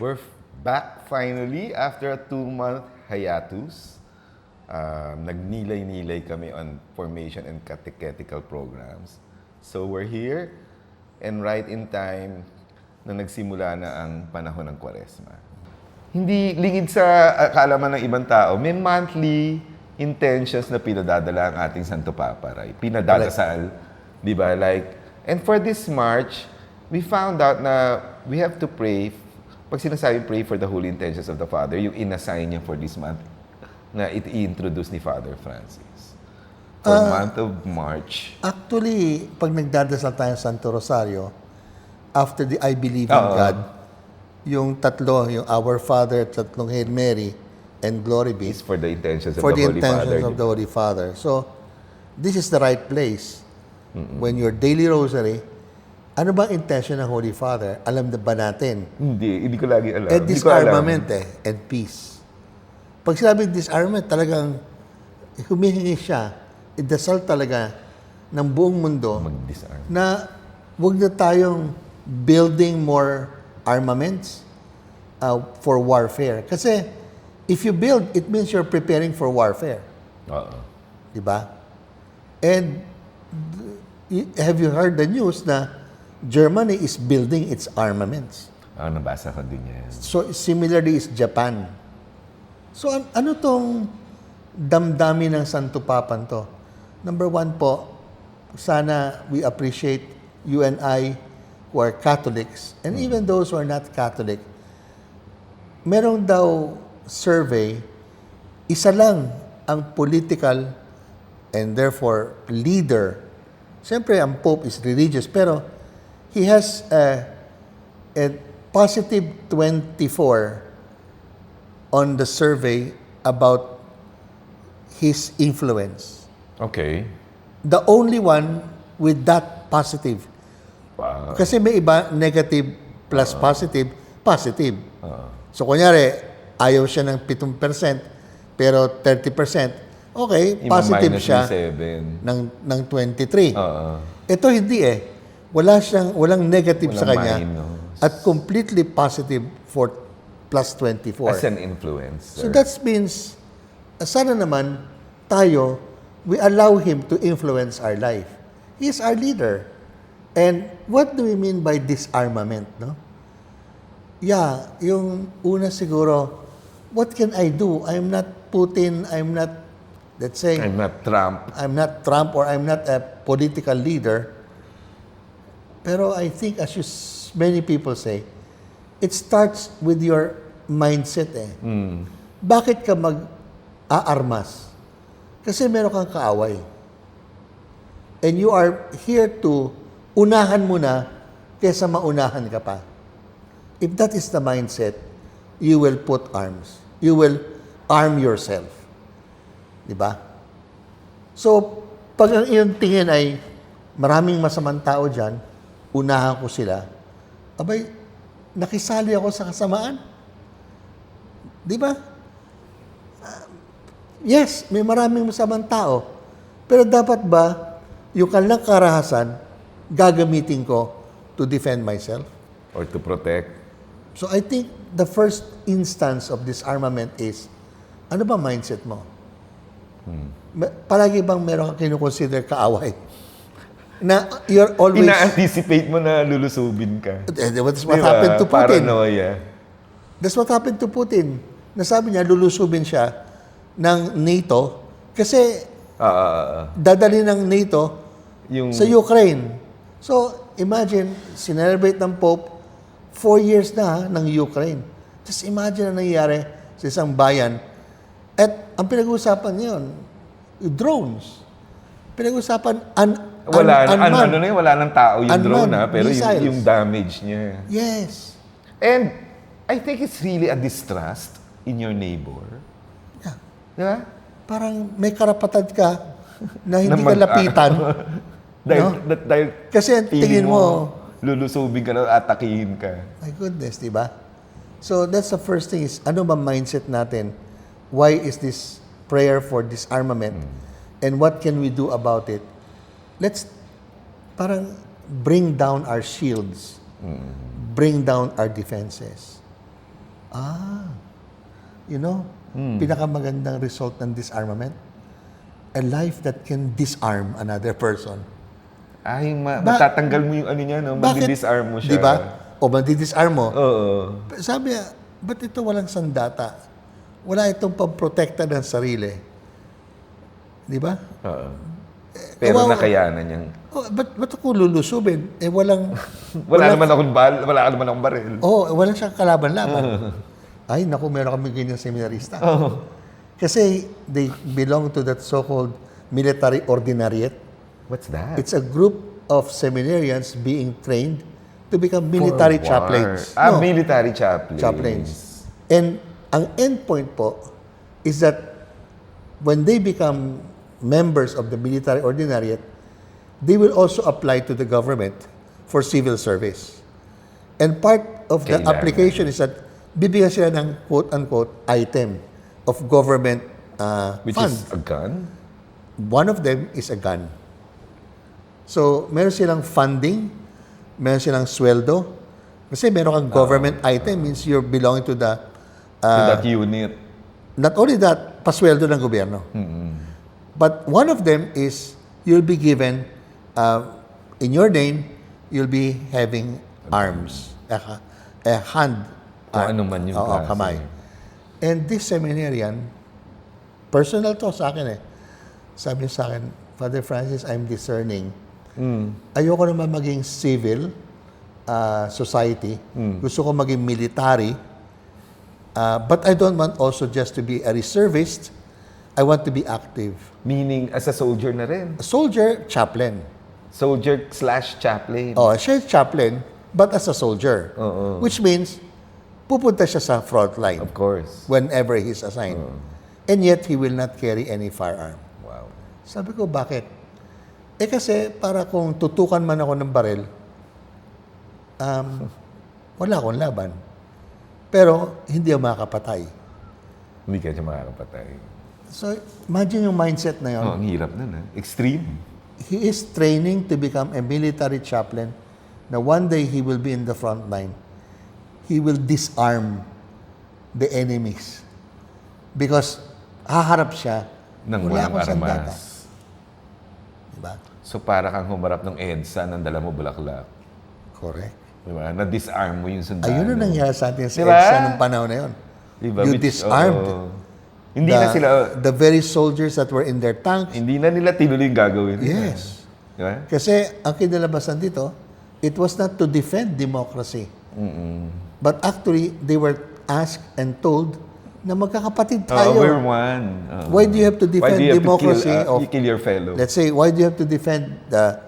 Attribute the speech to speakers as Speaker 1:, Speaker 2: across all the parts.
Speaker 1: We're back finally after a 2-month hiatus. Nagnilay-nilay kami on formation and catechetical programs. So we're here and right in time na nagsimula na ang panahon ng Kwaresma. Hindi lingid sa kaalaman ng ibang tao, may monthly intentions na pinadadala ang ating Santo Papa, right? Pinadadasal, di ba? And for this March, we found out na we have to pray. Pag sinasabi pray for the holy intentions of the Father, yung inassign niya for this month na i-introduce ni Father Francis. For month of March.
Speaker 2: Actually, pag nagdadasal tayo sa Santo Rosario, after the I believe in God, yung tatlo, yung Our Father, tatlong Hail Mary, and Glory be.
Speaker 1: Is for the intentions of
Speaker 2: for
Speaker 1: the
Speaker 2: the
Speaker 1: Holy
Speaker 2: intentions
Speaker 1: Father.
Speaker 2: of the Holy Father. So, this is the right place. When your daily rosary, ano bang intention ng Holy Father? Alam na ba natin?
Speaker 1: Hindi ko lagi alam.
Speaker 2: And
Speaker 1: Hindi ko alam.
Speaker 2: disarmament and peace. Pag sinabing disarmament, talagang humihingi siya, idasal talaga ng buong mundo
Speaker 1: Mag-disarm.
Speaker 2: na huwag na tayong building more armaments for warfare. Kasi if you build, it means you're preparing for warfare.
Speaker 1: Oo.
Speaker 2: Di ba? And have you heard the news na Germany is building its armaments?
Speaker 1: Nabasa ko din yan.
Speaker 2: So similarly is Japan. So ano tong damdamin ng Santo Papan to? Number one po, sana we appreciate you and I who are Catholics and even those who are not Catholic. Merong daw survey, isa lang ang political and therefore leader. Siyempre, ang Pope is religious, pero he has a positive 24 on the survey about his influence.
Speaker 1: Okay.
Speaker 2: The only one with that positive.
Speaker 1: Wow.
Speaker 2: Kasi may iba, negative plus positive, positive. So, kunyari, ayaw siya ng 7%, pero 30%, okay, positive
Speaker 1: Ima-minus
Speaker 2: siya
Speaker 1: yung 7.
Speaker 2: ng 23.
Speaker 1: Oo.
Speaker 2: Ito hindi eh. Walang negative sa
Speaker 1: Walang
Speaker 2: kanya.
Speaker 1: minus.
Speaker 2: At completely positive for plus 24.
Speaker 1: As an influencer.
Speaker 2: So that means, sana naman tayo, we allow him to influence our life. He is our leader. And what do we mean by disarmament, no? Yeah, yung una siguro, what can I do? I'm not Putin, I'm not, let's say,
Speaker 1: I'm not Trump.
Speaker 2: I'm not Trump or I'm not a political leader. Pero I think as many people say, it starts with your mindset eh. Bakit ka mag-aarmas? Kasi meron kang kaaway. And you are here to unahan mo na kaysa maunahan ka pa. If that is the mindset, you will put arms. You will arm yourself. Diba? So, pag ang iyong tingin ay maraming masamang tao dyan, unahan ko sila, abay, nakisali ako sa kasamaan. Di ba? Yes, may maraming masamang tao. Pero dapat ba, yung kanilang karahasan, gagamitin ko to defend myself?
Speaker 1: Or to protect.
Speaker 2: So I think the first instance of disarmament is, ano ba mindset mo? Palagi bang meron kang kinukonsider kaaway? Na you're always...
Speaker 1: Ina-anticipate mo na lulusubin ka.
Speaker 2: That's what happened to Putin.
Speaker 1: Paranoia.
Speaker 2: That's what happened to Putin. Nasabi niya, lulusubin siya ng NATO kasi dadali ng NATO
Speaker 1: Yung
Speaker 2: sa Ukraine. So, imagine, sinelebrate ng Pope 4 years na ng Ukraine. Just imagine na nangyayari sa isang bayan. At ang pinag-uusapan ngayon, drones. Pinag-uusapan
Speaker 1: wala nang tao yung drone pero
Speaker 2: missiles.
Speaker 1: yung damage niya.
Speaker 2: Yes.
Speaker 1: And I think it's really a distrust in your neighbor.
Speaker 2: Yeah.
Speaker 1: Di ba?
Speaker 2: Parang may karapatan ka na hindi ka lapitan.
Speaker 1: Dahil
Speaker 2: Kasi ang tingin mo,
Speaker 1: lulusubin ka na, atakihin ka.
Speaker 2: my goodness, di ba? So that's the first thing is, ano ba mindset natin? Why is this prayer for disarmament? And what can we do about it? Let's parang bring down our shields. Bring down our defenses. pinakamagandang result ng disarmament, a life that can disarm another person.
Speaker 1: Ay, matatanggal mo yung ano niya, no? Mag-disarm mo siya.
Speaker 2: Di ba? O mag-disarm mo.
Speaker 1: Oo.
Speaker 2: Sabi niya, ba't ito walang sandata? Wala itong pamprotekta ng sarili. Di ba?
Speaker 1: Oo. Pero
Speaker 2: Kawawa.
Speaker 1: nakayanan niyang...
Speaker 2: Oh, ba't ako lulusubin? Walang...
Speaker 1: Wala naman akong baril.
Speaker 2: Wala siyang kalaban-laban. Ay, naku, meron kami ganyan seminarista. Kasi they belong to that so-called military ordinariate.
Speaker 1: What's that?
Speaker 2: It's a group of seminarians being trained to become military
Speaker 1: For war.
Speaker 2: chaplains.
Speaker 1: Military chaplains.
Speaker 2: Chaplains. And ang end point po is that when they become members of the military ordinariate, they will also apply to the government for civil service. And part of the
Speaker 1: Kailangan.
Speaker 2: application is that bibigyan sila ng quote-unquote item of government
Speaker 1: Which
Speaker 2: fund.
Speaker 1: is a gun?
Speaker 2: One of them is a gun. So, meron silang funding, meron silang sweldo. Kasi meron kang government item means you're belonging to the...
Speaker 1: To that unit.
Speaker 2: Not only that, pasweldo ng gobyerno. But one of them is you'll be given, in your name, you'll be having arms. A hand.
Speaker 1: Kung ano man yung klase.
Speaker 2: kamay. And this seminarian, personal to sa akin eh. Sabi niya sa akin, Father Francis, I'm discerning. Ayoko naman maging civil society. Gusto ko maging military. But I don't want also just to be a reservist. I want to be active.
Speaker 1: Meaning, as a soldier na rin.
Speaker 2: A soldier, chaplain.
Speaker 1: Soldier/chaplain.
Speaker 2: Siya chaplain, but as a soldier. Which means, pupunta siya sa front line
Speaker 1: Of course.
Speaker 2: whenever he's assigned. And yet, he will not carry any firearm.
Speaker 1: Wow.
Speaker 2: Sabi ko, bakit? Kasi para kung tutukan man ako ng baril, wala akong laban. Pero hindi ako makakapatay.
Speaker 1: Hindi ka siya makakapatay.
Speaker 2: So, imagine yung mindset na yun.
Speaker 1: Ang hirap nun, ha? Extreme.
Speaker 2: He is training to become a military chaplain na one day he will be in the front line. He will disarm the enemies. Because haharap siya,
Speaker 1: Nang
Speaker 2: wala
Speaker 1: walang
Speaker 2: akong sandata.
Speaker 1: armas.
Speaker 2: Diba?
Speaker 1: So, para kang humarap ng EDSA, nang dala mo bulaklak.
Speaker 2: Correct.
Speaker 1: Diba? Na-disarm mo yung sundalo.
Speaker 2: Ayun ang nangyari sa atin sa
Speaker 1: Diba?
Speaker 2: EDSA nung panahon na yun.
Speaker 1: Diba?
Speaker 2: You disarmed
Speaker 1: Hindi na sila...
Speaker 2: the very soldiers that were in their tanks.
Speaker 1: Hindi na nila tinuloy yung gagawin nila.
Speaker 2: Yes.
Speaker 1: Diba?
Speaker 2: Kasi ang kinalabasan dito, it was not to defend democracy. But actually, they were asked and told na magkakapatid tayo.
Speaker 1: We're one.
Speaker 2: Why do you have to
Speaker 1: Why
Speaker 2: defend
Speaker 1: do you have
Speaker 2: democracy?
Speaker 1: to kill, you kill your fellow?
Speaker 2: Let's say, why do you have to defend the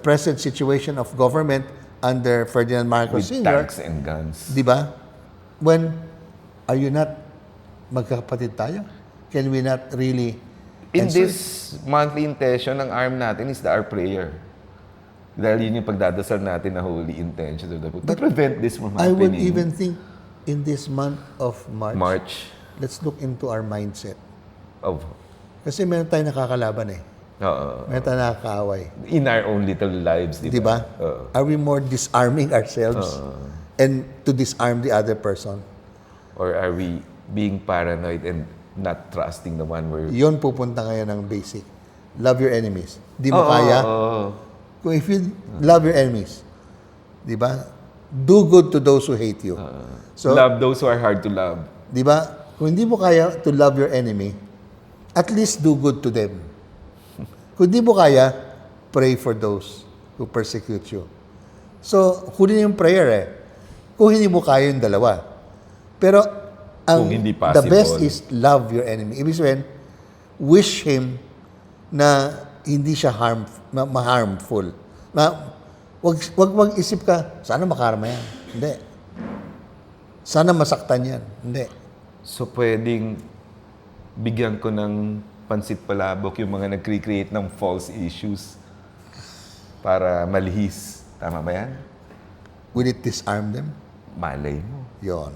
Speaker 2: present situation of government under Ferdinand Marcos
Speaker 1: With
Speaker 2: Sr.?
Speaker 1: tanks and guns.
Speaker 2: Di ba? When are you not magkakapatid tayo? Can we not really...
Speaker 1: In
Speaker 2: And so-
Speaker 1: this monthly intention, ang arm natin is our prayer. Dahil yun yung pagdadasal natin na holy intention of the Lord. To prevent this from
Speaker 2: I
Speaker 1: happening.
Speaker 2: would even think in this month of
Speaker 1: March
Speaker 2: let's look into our mindset.
Speaker 1: of...
Speaker 2: Kasi meron tayong nakakalaban eh. Meron tayong nakakaaway.
Speaker 1: in our own little lives, di
Speaker 2: Di ba?
Speaker 1: ba? Oo.
Speaker 2: Are we more disarming ourselves and to disarm the other person?
Speaker 1: Or are we being paranoid and not trusting the one we're...
Speaker 2: Yun pupunta ngayon ng basic. Love your enemies. Di mo kaya? Kung if you love your enemies, di ba? Do good to those who hate you. So,
Speaker 1: love those who are hard to love.
Speaker 2: di ba? Kung hindi mo kaya to love your enemy, at least do good to them. Kung hindi mo kaya, pray for those who persecute you. So, huli yung prayer eh. Kung hindi mo kaya yung dalawa. Pero,
Speaker 1: Kung hindi
Speaker 2: the
Speaker 1: possible.
Speaker 2: best is love your enemy. Ibig sabihin, wish him na hindi siya ma-harmful. Wag isip ka, sana makarma yan. Hindi. Sana masaktan yan. Hindi.
Speaker 1: So, pwedeng bigyan ko ng pansit palabok yung mga nag-create ng false issues para malihis. Tama ba yan?
Speaker 2: Will it disarm them?
Speaker 1: Malay mo.
Speaker 2: Yon.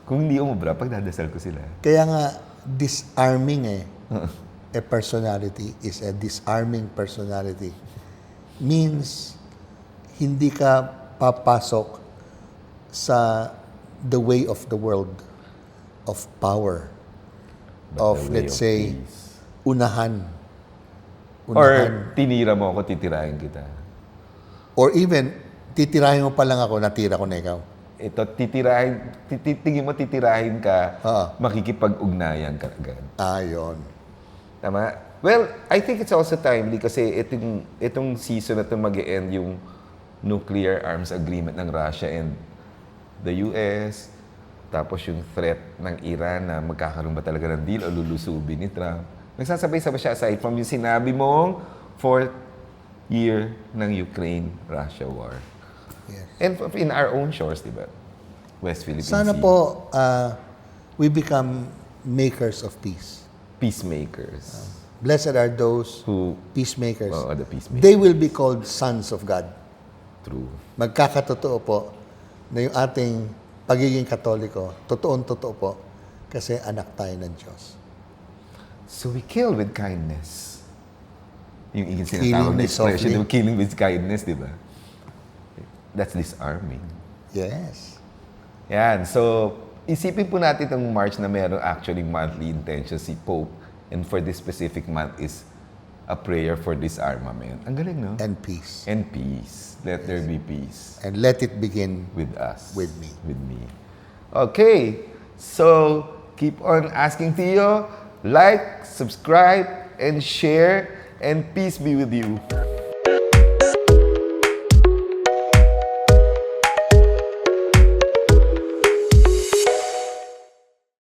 Speaker 1: Kung hindi umubra, pagdadasal ko sila.
Speaker 2: Kaya nga, disarming a personality is a disarming personality. Means, hindi ka papasok sa the way of the world of power,
Speaker 1: But
Speaker 2: of,
Speaker 1: the way
Speaker 2: let's
Speaker 1: of
Speaker 2: say,
Speaker 1: peace.
Speaker 2: unahan.
Speaker 1: Or tinira mo ako, titirahin kita.
Speaker 2: Or even, titirahin mo pa lang ako, natira ko na ikaw.
Speaker 1: Ito, tingin mo titirahin ka,
Speaker 2: Oo.
Speaker 1: makikipag-ugnayan ka agad.
Speaker 2: Yun.
Speaker 1: Tama? Well, I think it's also timely kasi itong season na ito mag-end yung nuclear arms agreement ng Russia and the US, tapos yung threat ng Iran na magkakaroon ba talaga ng deal o lulusubin ni Trump. Nagsasabay-sabay siya aside from yung sinabi mong fourth year ng Ukraine-Russia war.
Speaker 2: Yes.
Speaker 1: And in our own shores, di ba? West Philippine
Speaker 2: Sana
Speaker 1: Sea.
Speaker 2: po, we become makers of peace.
Speaker 1: Peacemakers.
Speaker 2: Blessed are those
Speaker 1: Who,
Speaker 2: peacemakers.
Speaker 1: the peacemakers.
Speaker 2: They will be called sons of God.
Speaker 1: True.
Speaker 2: Magkakatotoo po na yung ating pagiging Katoliko, totoong-totoo po, kasi anak tayo ng Diyos.
Speaker 1: So we kill with kindness. Yung sinatawag
Speaker 2: Killing
Speaker 1: na
Speaker 2: me
Speaker 1: expression,
Speaker 2: softly.
Speaker 1: yung killing with kindness, di ba? That's disarming.
Speaker 2: Yes.
Speaker 1: Yan. So, isipin po natin itong March na meron actually monthly intention si Pope. And for this specific month is a prayer for disarmament. Ang galing, no?
Speaker 2: And peace.
Speaker 1: And peace. Let there be peace
Speaker 2: And let it begin
Speaker 1: with us.
Speaker 2: with me.
Speaker 1: With me. Okay. So, keep on asking Theo. Like, subscribe, and share. And peace be with you.